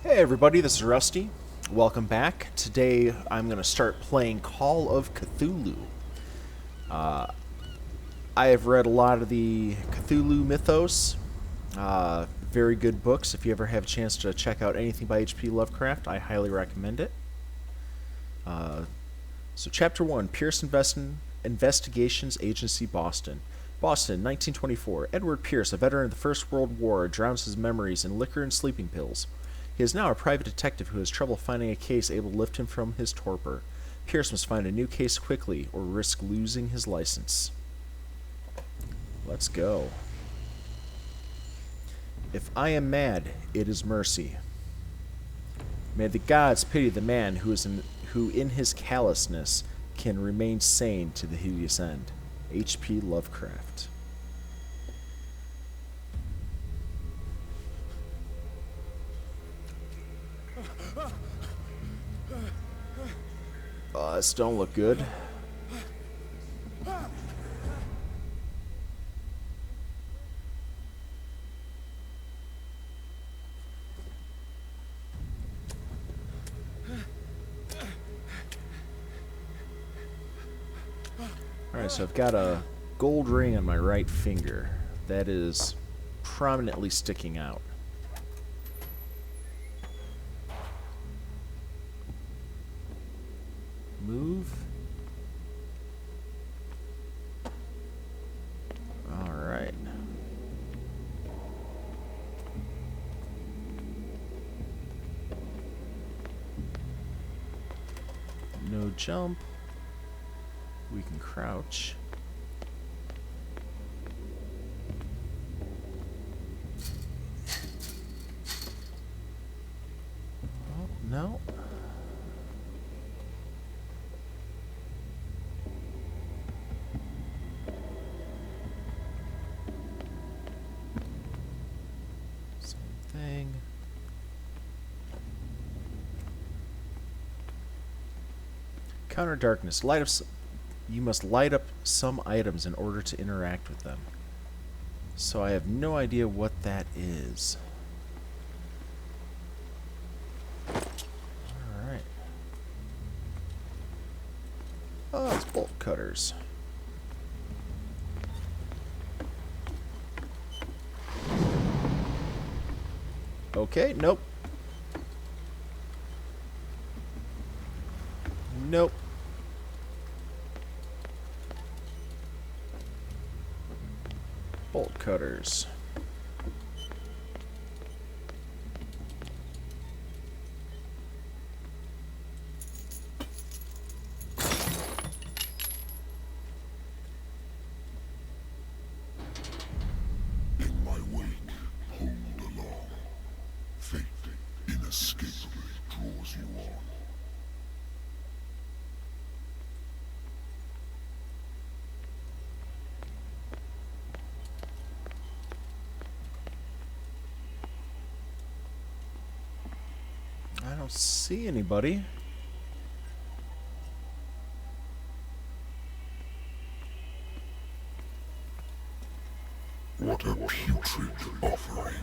Hey everybody, this is Rusty. Welcome back. Today I'm going to start playing Call of Cthulhu. I have read a lot of the Cthulhu mythos. Very good books. If you ever have a chance to check out anything by H.P. Lovecraft, I highly recommend it. So Chapter 1, Pierce Investigations Agency, Boston. Boston, 1924. Edward Pierce, a veteran of the First World War, drowns his memories in liquor and sleeping pills. He is now a private detective who has trouble finding a case able to lift him from his torpor. Pierce must find a new case quickly or risk losing his license. Let's go. If I am mad, it is mercy. May the gods pity the man who in his callousness can remain sane to the hideous end. H.P. Lovecraft. This don't look good. Alright, so I've got a gold ring on my right finger. That is prominently sticking out. Move. Alright. No jump. We can crouch. Oh, no. Same thing. Counter darkness. You must light up some items in order to interact with them. So I have no idea what that is. Alright. Oh, it's bolt cutters. Okay, nope. Nope. Bolt cutters. In my wake, pulled along. Fate inescapably draws you on. I don't see anybody. What a putrid offering.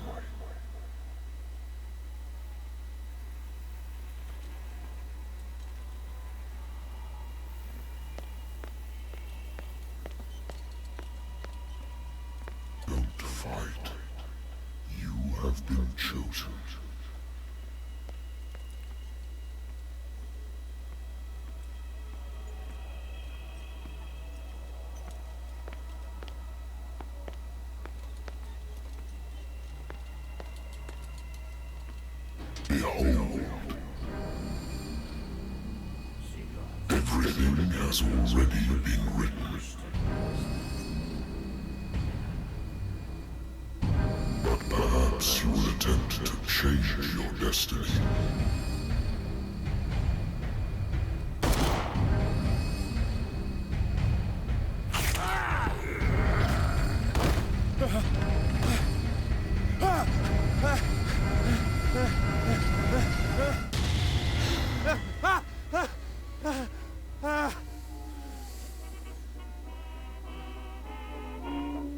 Don't fight. You have been chosen. Behold. Everything has already been written. But perhaps you will attempt to change your destiny.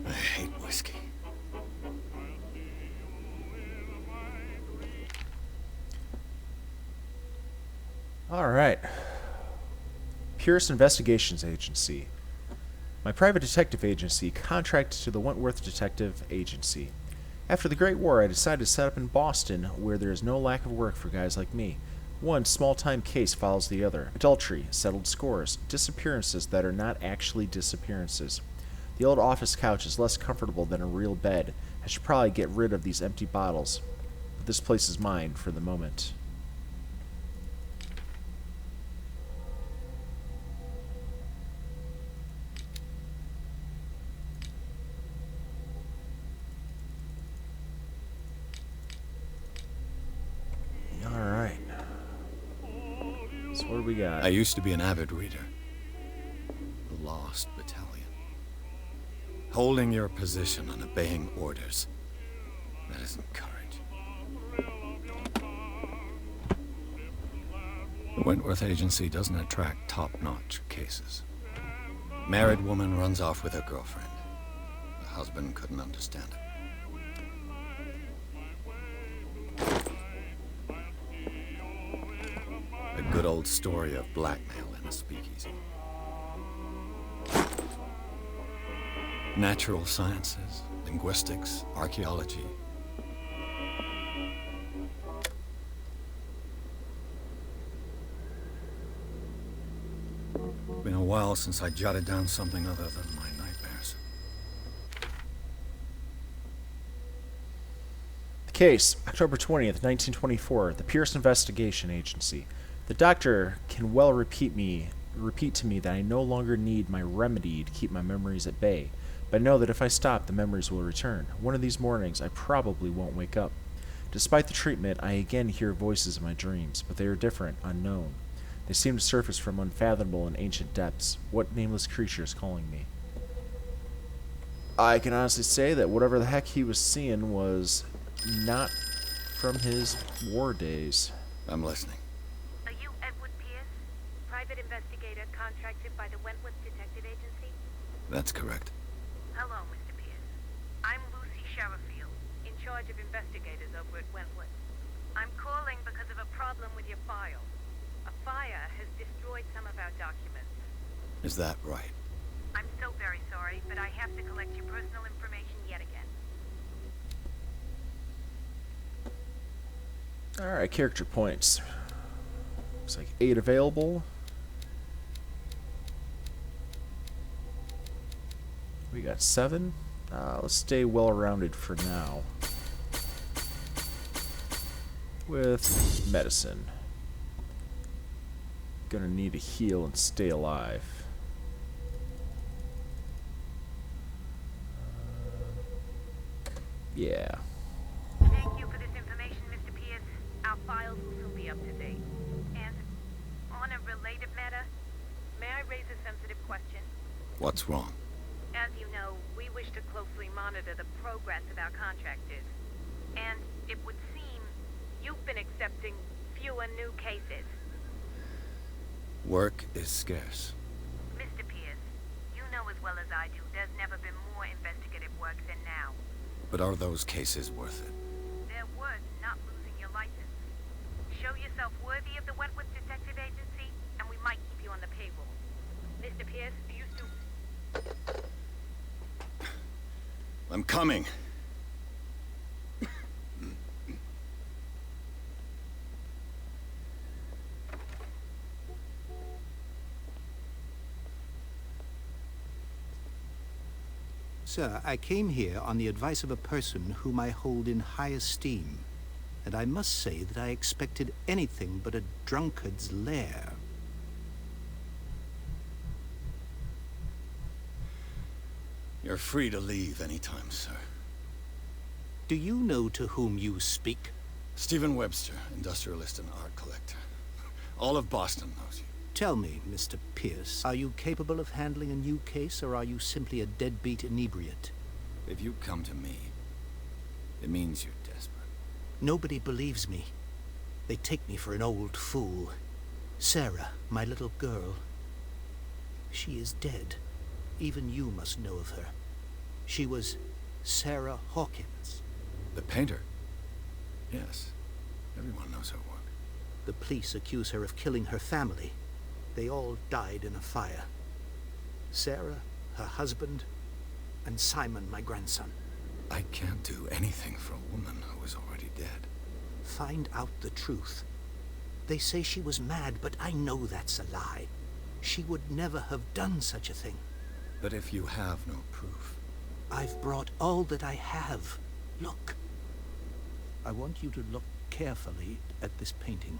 I hate whiskey. All right. Pierce Investigations Agency. My private detective agency contracted to the Wentworth Detective Agency. After the Great War, I decided to set up in Boston, where there is no lack of work for guys like me. One small-time case follows the other. Adultery, settled scores, disappearances that are not actually disappearances. The old office couch is less comfortable than a real bed. I should probably get rid of these empty bottles. But this place is mine for the moment. Alright. So what do we got? I used to be an avid reader. The Lost Battalion. Holding your position and obeying orders. That isn't courage. The Wentworth Agency doesn't attract top-notch cases. Married woman runs off with her girlfriend. The husband couldn't understand it. A good old story of blackmail in a speakeasy. Natural sciences, linguistics, archaeology. Been a while since I jotted down something other than my nightmares. The case, October 20th, 1924, the Pierce Investigation Agency. The doctor can well repeat to me that I no longer need my remedy to keep my memories at bay, but I know that if I stop, the memories will return. One of these mornings, I probably won't wake up. Despite the treatment, I again hear voices in my dreams, but they are different, unknown. They seem to surface from unfathomable and ancient depths. What nameless creature is calling me? I can honestly say that whatever the heck he was seeing was not from his war days. I'm listening. Are you Edward Pierce, private investigator contracted by the Wentworth Detective Agency? That's correct. Hello, Mr. Pierce. I'm Lucy Sherifield, in charge of investigators over at Wentworth. I'm calling because of a problem with your file. A fire has destroyed some of our documents. Is that right? I'm so very sorry, but I have to collect your personal information yet again. Alright, character points. Looks like 8 available. We got 7. Let's stay well-rounded for now. With medicine. Gonna need to heal and stay alive. Yeah. Thank you for this information, Mr. Pierce. Our files will soon be up to date. And on a related matter, may I raise a sensitive question? What's wrong? As you know, we wish to closely monitor the progress of our contractors. And it would seem you've been accepting fewer new cases. Work is scarce. Mr. Pierce, you know as well as I do, there's never been more investigative work than now. But are those cases worth it? They're worth not losing your license. Show yourself worthy of the Wentworth Detective Agency, and we might keep you on the payroll. Mr. Pierce, do you still... I'm coming. Sir, I came here on the advice of a person whom I hold in high esteem, and I must say that I expected anything but a drunkard's lair. You're free to leave anytime, sir. Do you know to whom you speak? Stephen Webster, industrialist and art collector. All of Boston knows you. Tell me, Mr. Pierce, are you capable of handling a new case, or are you simply a deadbeat inebriate? If you come to me, it means you're desperate. Nobody believes me. They take me for an old fool. Sarah, my little girl. She is dead. Even you must know of her. She was Sarah Hawkins. The painter? Yes. Everyone knows her work. The police accuse her of killing her family. They all died in a fire. Sarah, her husband, and Simon, my grandson. I can't do anything for a woman who is already dead. Find out the truth. They say she was mad, but I know that's a lie. She would never have done such a thing. But if you have no proof... I've brought all that I have. Look. I want you to look carefully at this painting.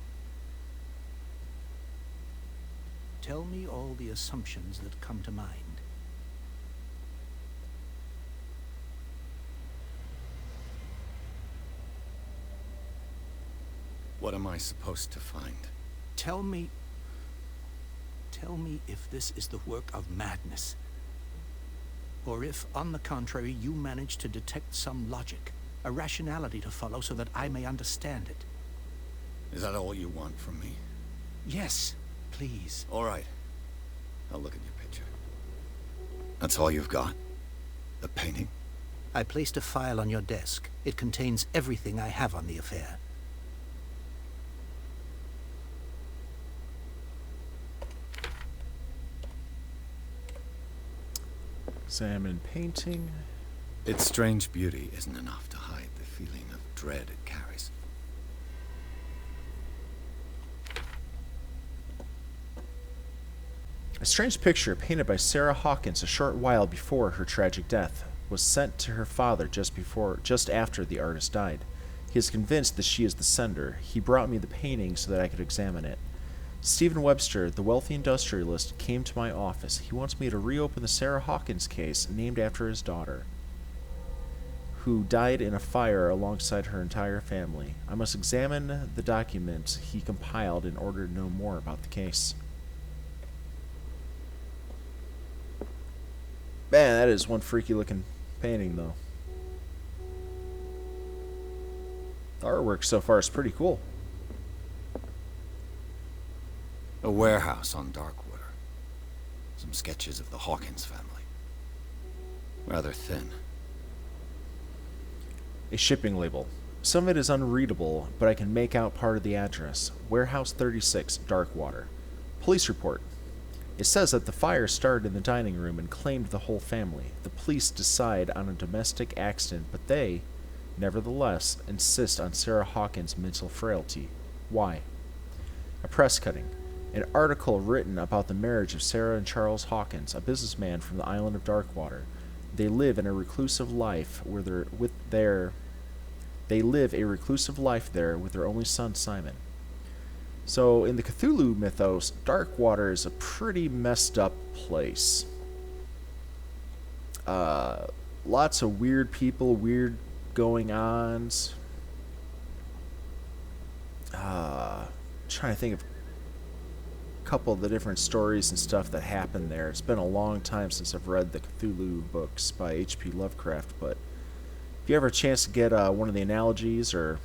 Tell me all the assumptions that come to mind. What am I supposed to find? Tell me if this is the work of madness. Or if, on the contrary, you manage to detect some logic, a rationality to follow so that I may understand it. Is that all you want from me? Yes, please. All right. I'll look at your picture. That's all you've got? The painting? I placed a file on your desk. It contains everything I have on the affair. Examine painting. Its strange beauty isn't enough to hide the feeling of dread it carries. A strange picture painted by Sarah Hawkins a short while before her tragic death was sent to her father just after the artist died. He is convinced that she is the sender. He brought me the painting so that I could examine it. Stephen Webster, the wealthy industrialist, came to my office. He wants me to reopen the Sarah Hawkins case named after his daughter, who died in a fire alongside her entire family. I must examine the document he compiled in order to know more about the case. Man, that is one freaky looking painting, though. The artwork so far is pretty cool. A warehouse on Darkwater. Some sketches of the Hawkins family. Rather thin. A shipping label. Some of it is unreadable, but I can make out part of the address. Warehouse 36, Darkwater. Police report. It says that the fire started in the dining room and claimed the whole family. The police decide on a domestic accident, but they, nevertheless, insist on Sarah Hawkins' mental frailty. Why? A press cutting. An article written about the marriage of Sarah and Charles Hawkins, a businessman from the island of Darkwater. They live in a reclusive life They live a reclusive life there with their only son Simon. So in the Cthulhu mythos, Darkwater is a pretty messed up place. Lots of weird people, weird going-ons. Trying to think of couple of the different stories and stuff that happened there. It's been a long time since I've read the Cthulhu books by H.P. Lovecraft, but if you ever have a chance to get one of the analogies or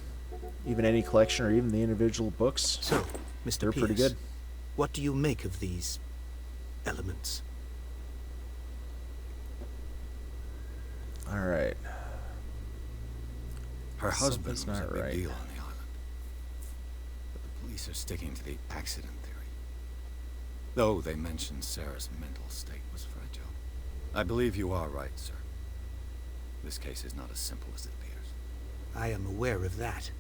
even any collection or even the individual books, so, Mr. they're Pierce, pretty good. What do you make of these elements? All right. Her husband was Something's a not big right. deal on the island. But the police are sticking to the accident theory. Though they mentioned Sarah's mental state was fragile. I believe you are right, sir. This case is not as simple as it appears. I am aware of that.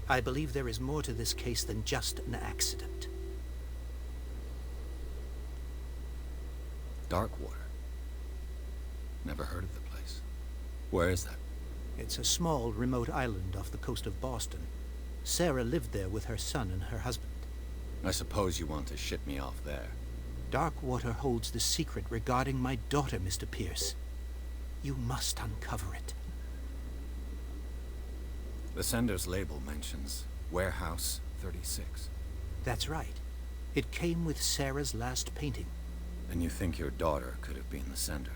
I believe there is more to this case than just an accident. Darkwater. Never heard of the place. Where is that? It's a small, remote island off the coast of Boston. Sarah lived there with her son and her husband. I suppose you want to ship me off there. Darkwater holds the secret regarding my daughter, Mr. Pierce. You must uncover it. The sender's label mentions Warehouse 36. That's right. It came with Sarah's last painting. And you think your daughter could have been the sender?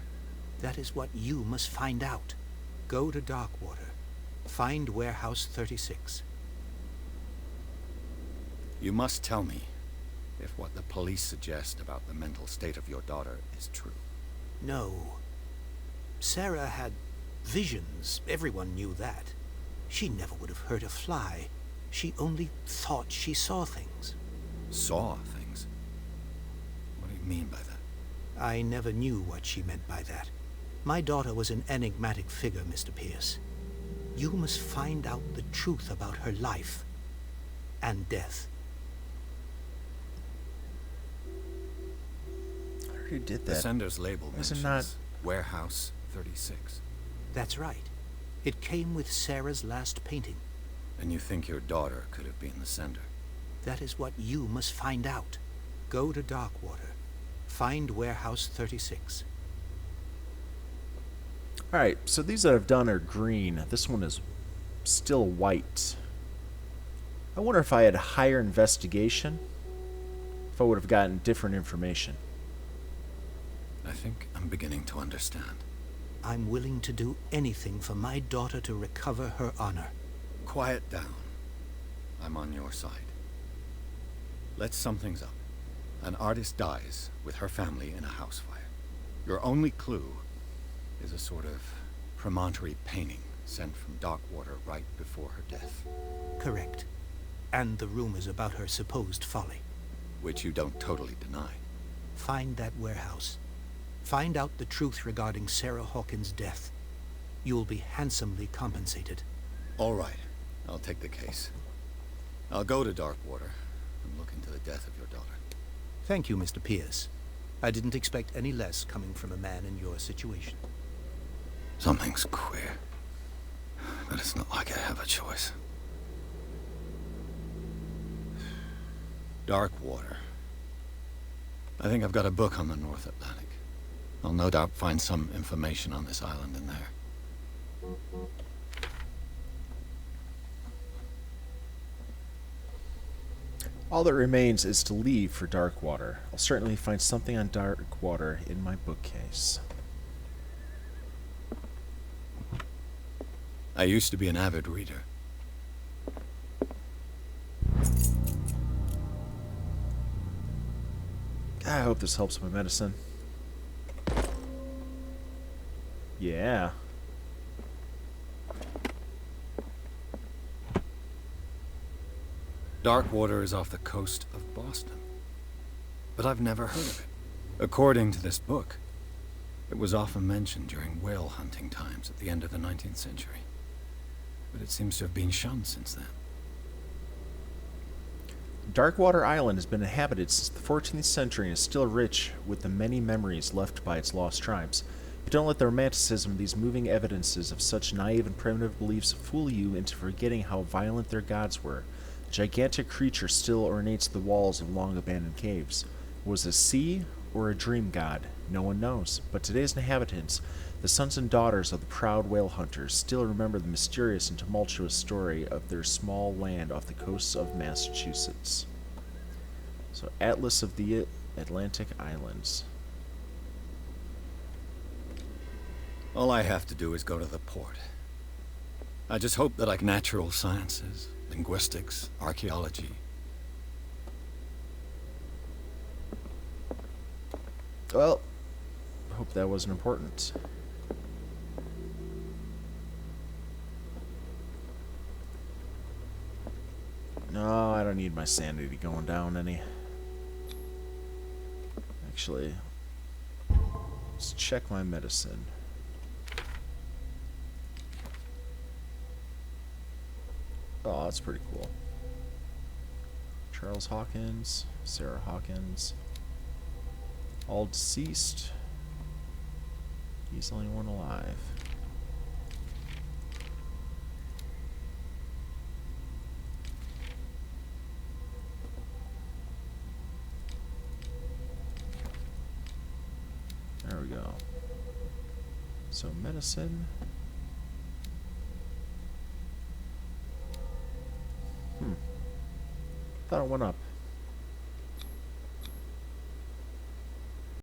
That is what you must find out. Go to Darkwater. Find Warehouse 36. You must tell me if what the police suggest about the mental state of your daughter is true. No. Sarah had visions. Everyone knew that. She never would have hurt a fly. She only thought she saw things. Saw things? What do you mean by that? I never knew what she meant by that. My daughter was an enigmatic figure, Mr. Pierce. You must find out the truth about her life and death. I already did The that. sender's label Was it mentions not- Warehouse 36. That's right. It came with Sarah's last painting. And you think your daughter could have been the sender? That is what you must find out. Go to Darkwater. Find Warehouse 36. Alright, so these that I've done are green. This one is still white. I wonder if I had higher investigation, if I would have gotten different information. I think I'm beginning to understand. I'm willing to do anything for my daughter to recover her honor. Quiet down. I'm on your side. Let's sum things up. An artist dies with her family in a house fire. Your only clue is a sort of promontory painting sent from Darkwater right before her death. Correct. And the rumors about her supposed folly. Which you don't totally deny. Find that warehouse. Find out the truth regarding Sarah Hawkins' death. You'll be handsomely compensated. All right. I'll take the case. I'll go to Darkwater and look into the death of your daughter. Thank you, Mr. Pierce. I didn't expect any less coming from a man in your situation. Something's queer. But it's not like I have a choice. Darkwater. I think I've got a book on the North Atlantic. I'll no doubt find some information on this island in there. All that remains is to leave for Darkwater. I'll certainly find something on Darkwater in my bookcase. I used to be an avid reader. I hope this helps my medicine. Yeah. Darkwater is off the coast of Boston. But I've never heard of it. According to this book, it was often mentioned during whale hunting times at the end of the 19th century. But it seems to have been shunned since then. Darkwater Island has been inhabited since the 14th century and is still rich with the many memories left by its lost tribes. But don't let the romanticism of these moving evidences of such naive and primitive beliefs fool you into forgetting how violent their gods were. A gigantic creature still ornates the walls of long-abandoned caves. Was it a sea or a dream god? No one knows. But today's inhabitants, the sons and daughters of the proud whale hunters, still remember the mysterious and tumultuous story of their small land off the coasts of Massachusetts. So, Atlas of the Atlantic Islands. All I have to do is go to the port. I just hope that natural sciences, linguistics, archaeology. Well, I hope that wasn't important. No, I don't need my sanity going down any. Actually, let's check my medicine. Oh, that's pretty cool. Charles Hawkins, Sarah Hawkins, all deceased. He's the only one alive. There we go. So medicine. Thought it went up.